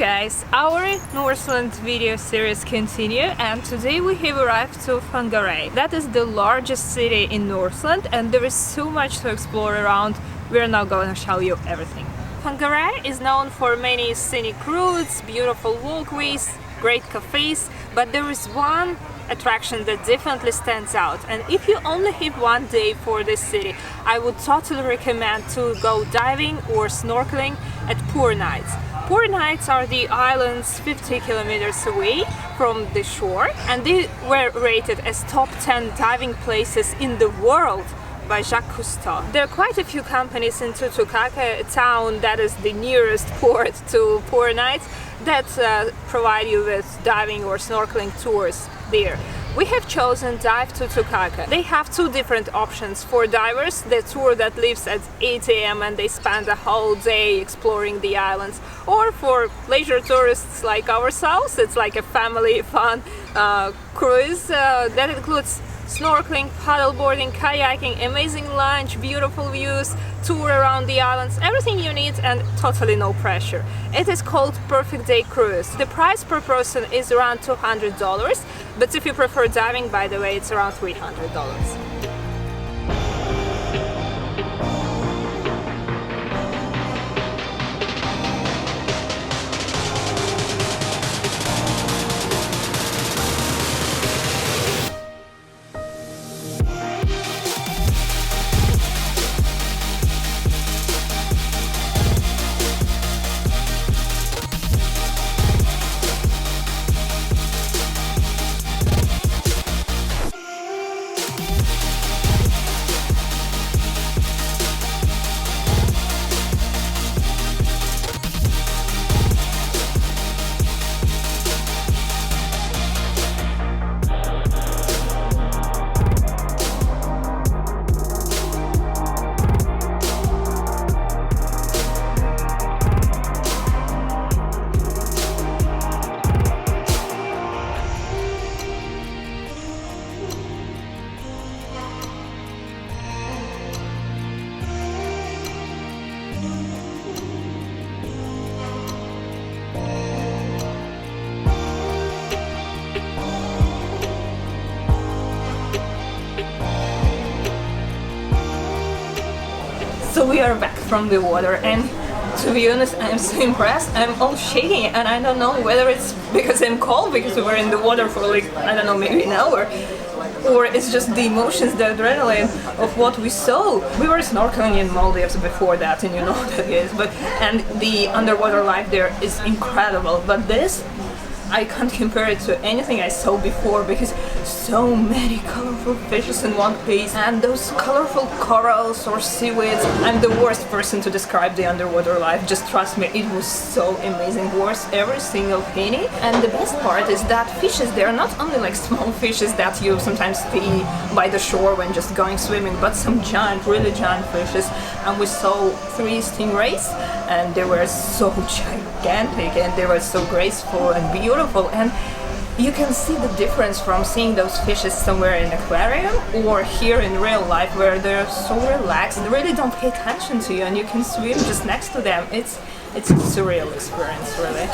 guys, our Northland video series continue, and today we have arrived to Whangārei. That is the largest city in Northland and there is so much to explore around. We're now going to show you everything. Whangārei is known for many scenic routes, beautiful walkways, great cafes, but there is one attraction that definitely stands out, and if you only have one day for this city, I would totally recommend to go diving or snorkeling at Poor Nights. Poor Nights are the islands 50 kilometers away from the shore, and they were rated as top 10 diving places in the world by Jacques Cousteau. There are quite a few companies in Tutukaka, a town that is the nearest port to Poor Nights, that provide you with diving or snorkeling tours there. We have chosen Dive Tutukaka. They have two different options. For divers, the tour that leaves at 8 AM and they spend a whole day exploring the islands. Or for leisure tourists like ourselves, it's like a family fun cruise that includes snorkeling, paddleboarding, kayaking, amazing lunch, beautiful views, tour around the islands, everything you need and totally no pressure. It is called Perfect Day Cruise. The price per person is around $200, but if you prefer diving, by the way, it's around $300. So we are back from the water, and to be honest, I'm so impressed. I'm all shaking and I don't know whether it's because I'm cold because we were in the water for like, I don't know, maybe an hour, or it's just the emotions, the adrenaline of what we saw. We were snorkeling in Maldives before that, and you know what that is, and the underwater life there is incredible, but this, I can't compare it to anything I saw before because so many colorful fishes in one place and those colorful corals or seaweeds. I'm the worst person to describe the underwater life, just trust me, it was so amazing, worth every single penny. And the best part is that fishes, they're not only like small fishes that you sometimes see by the shore when just going swimming, but some giant, really giant fishes. And we saw 3 stingrays and they were so gigantic and they were so graceful and beautiful, and you can see the difference from seeing those fishes somewhere in an aquarium or here in real life where they're so relaxed, they really don't pay attention to you and you can swim just next to them. It's a surreal experience, really.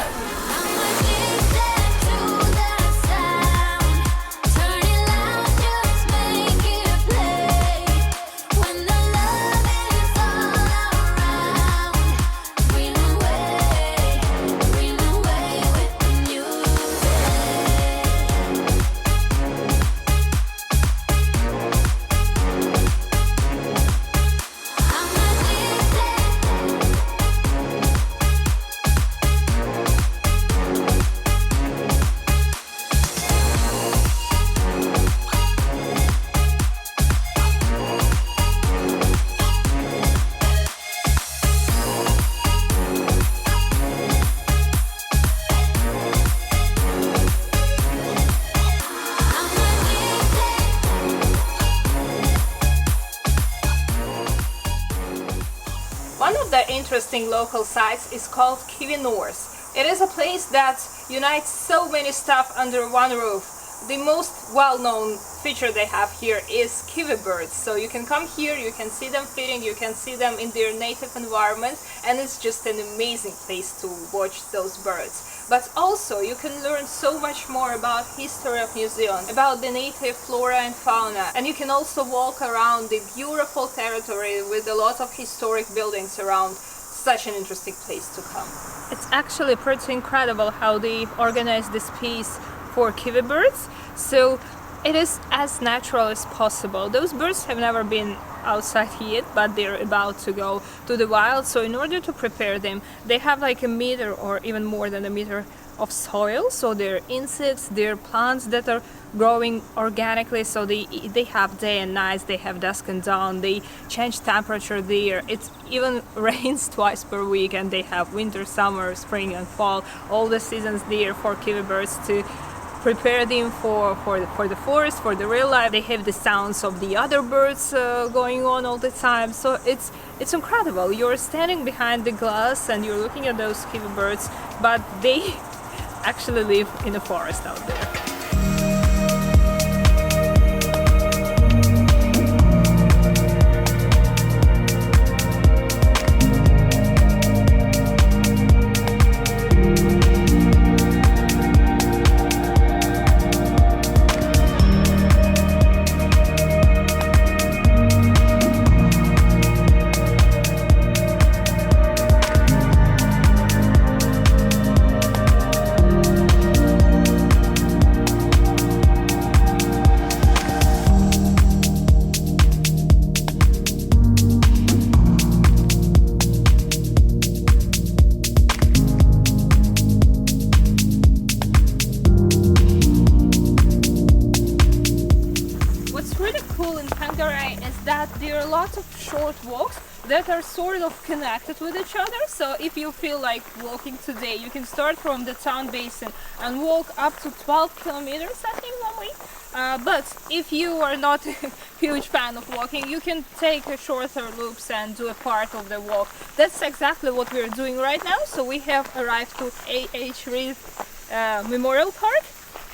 One of the interesting local sites is called Kiwi North. It is a place that unites so many stuff under one roof. the most well-known feature they have here is kiwi birds. So you can come here, you can see them feeding, you can see them in their native environment, and it's just an amazing place to watch those birds. But also you can learn so much more about history of New Zealand, about the native flora and fauna, and you can also walk around the beautiful territory with a lot of historic buildings around. Such an interesting place to come. It's actually pretty incredible how they organize this piece for kiwi birds, so it is as natural as possible. Those birds have never been outside yet, but they're about to go to the wild, so in order to prepare them, they have like a meter or even more than a meter of soil, so they're insects, they're plants that are growing organically, so they have day and night, they have dusk and dawn, they change temperature there, it even rains twice per week, and they have winter, summer, spring and fall, all the seasons there for kiwi birds to prepare them for the forest, for the real life. They have the sounds of the other birds going on all the time, so it's incredible. You're standing behind the glass and you're looking at those kiwi birds, but they actually live in the forest out there. There are lots of short walks that are sort of connected with each other, so if you feel like walking today, you can start from the town basin and walk up to 12 kilometers, I think, one way. But if you are not a huge fan of walking, you can take a shorter loops and do a part of the walk. That's exactly what we're doing right now. So we have arrived to A.H. Reid Memorial Park,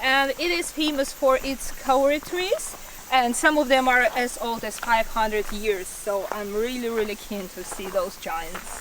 and it is famous for its Kauri trees. And some of them are as old as 500 years, so I'm really keen to see those giants.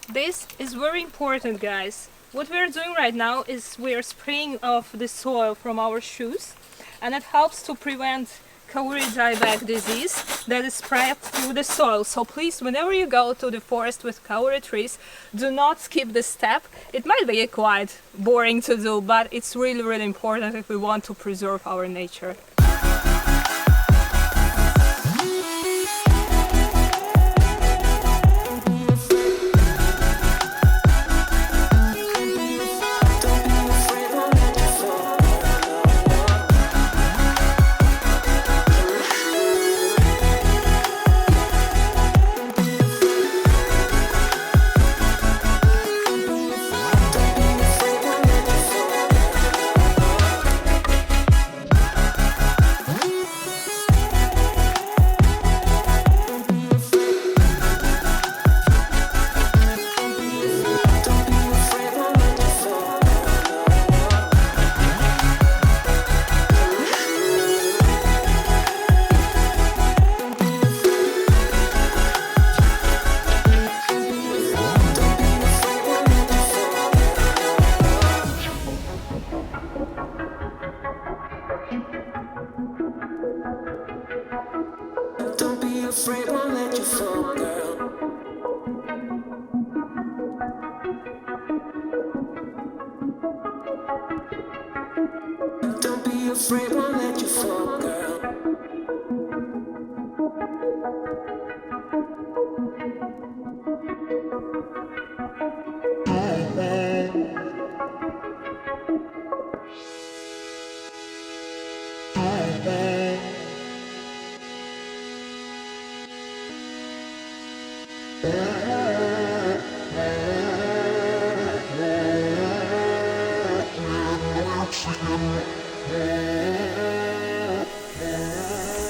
This is very important, guys. What we're doing right now is we're spraying off the soil from our shoes, and it helps to prevent Kauri dieback disease that is spread through the soil. So please, whenever you go to the forest with Kauri trees, do not skip this step. It might be quite boring to do, but it's really important if we want to preserve our nature. afraid, won't let you fall, girl. Don't be afraid, won't let you fall, girl.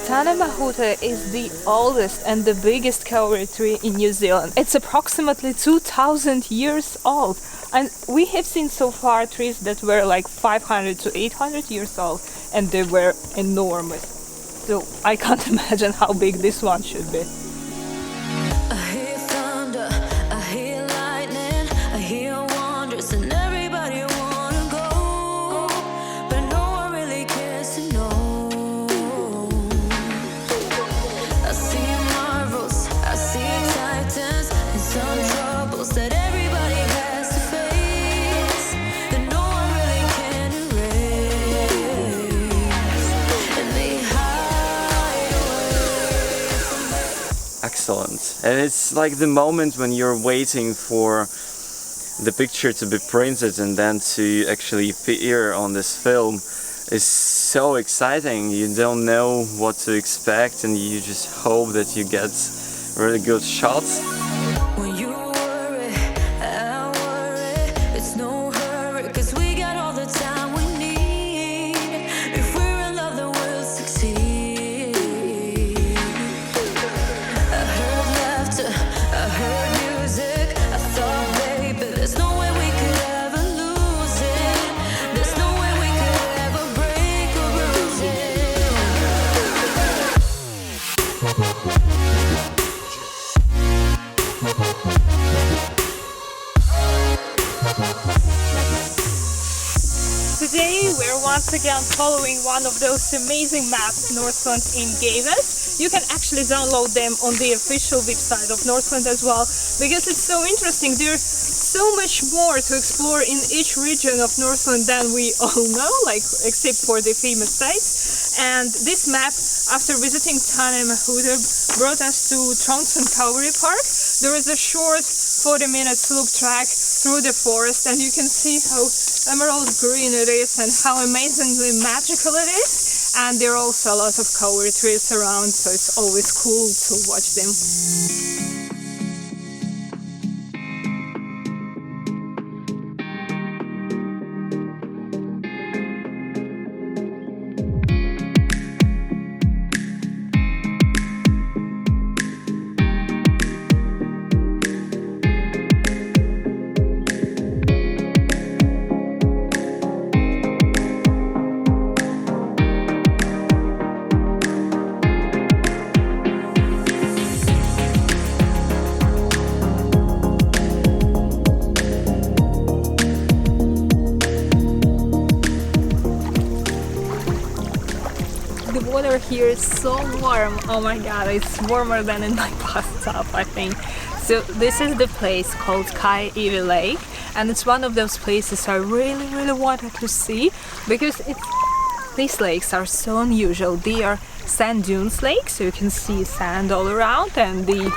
Tāne Mahuta is the oldest and the biggest kauri tree in New Zealand. It's approximately 2,000 years old, and we have seen so far trees that were like 500 to 800 years old, and they were enormous. So I can't imagine how big this one should be. I hear thunder, I hear lightning, I hear wonders, and everybody wanna go, but no one really cares to know. I see marvels, I see titans, and some troubles that everybody has to face, that no one really can erase, and they hide away. Excellent. And it's like the moment when you're waiting for the picture to be printed and then to actually appear on this film is so exciting. You don't know what to expect and you just hope that you get really good shots. When you worry, I worry, it's no hurry, 'cause we got all the time we need. If we're in love, then we'll succeed. I heard laughter, I heard music, I thought, baby, there's no way we could ever lose it. There's no way we could ever break or lose it. Today we're once again following one of those amazing maps Northland gave us. You can actually download them on the official website of Northland as well, because it's so interesting. There's so much more to explore in each region of Northland than we all know, like except for the famous sites. And this map, after visiting Tāne Mahuta, brought us to Trounson Kauri Park. There is a short 40-minute slope track through the forest, and you can see how emerald green it is and how amazingly magical it is. And there are also a lot of kauri trees around, so it's always cool to watch them. The water here is so warm. Oh my god, it's warmer than in my bathtub, I think. So this is the place called Caillou Lake, and it's one of those places I really wanted to see, because these lakes are so unusual. They are sand dunes lakes, so you can see sand all around, and the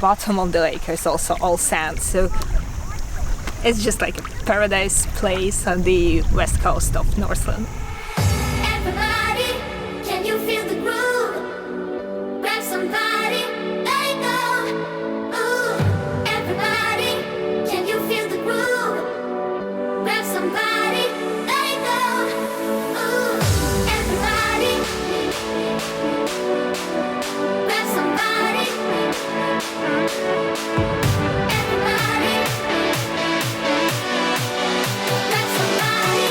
bottom of the lake is also all sand. So it's just like a paradise place on the west coast of Northland. Everybody, can you feel the groove? Grab somebody, let it go. Ooh, everybody, can you feel the groove? Grab somebody, let it go. Ooh, everybody, grab somebody. Everybody, grab somebody.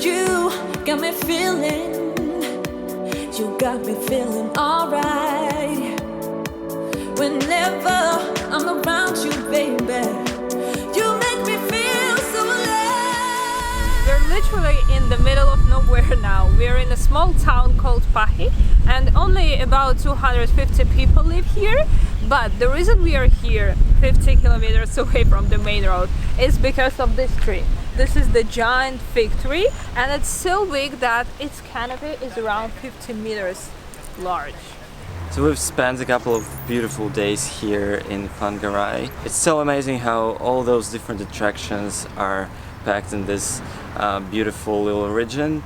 You got me feeling, you got me feeling alright. Whenever I'm around you, baby, you make me feel so alive. We're literally in the middle of nowhere now. We're in a small town called Pahi, and only about 250 people live here. But the reason we are here 50 kilometers away from the main road is because of this tree. This is the giant fig tree, and it's so big that its canopy is around 50 meters large. So we've spent a couple of beautiful days here in Whangārei. It's so amazing how all those different attractions are packed in this beautiful little region.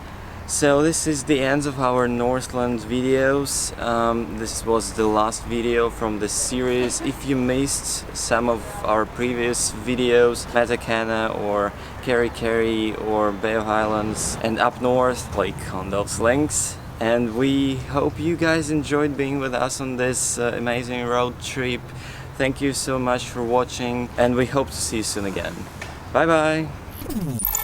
So this is the end of our Northland videos. This was the last video from this series. If you missed some of our previous videos, Matakana or Kauri or Bay of Islands and up north, click on those links. And we hope you guys enjoyed being with us on this amazing road trip. Thank you so much for watching, and we hope to see you soon again. Bye bye!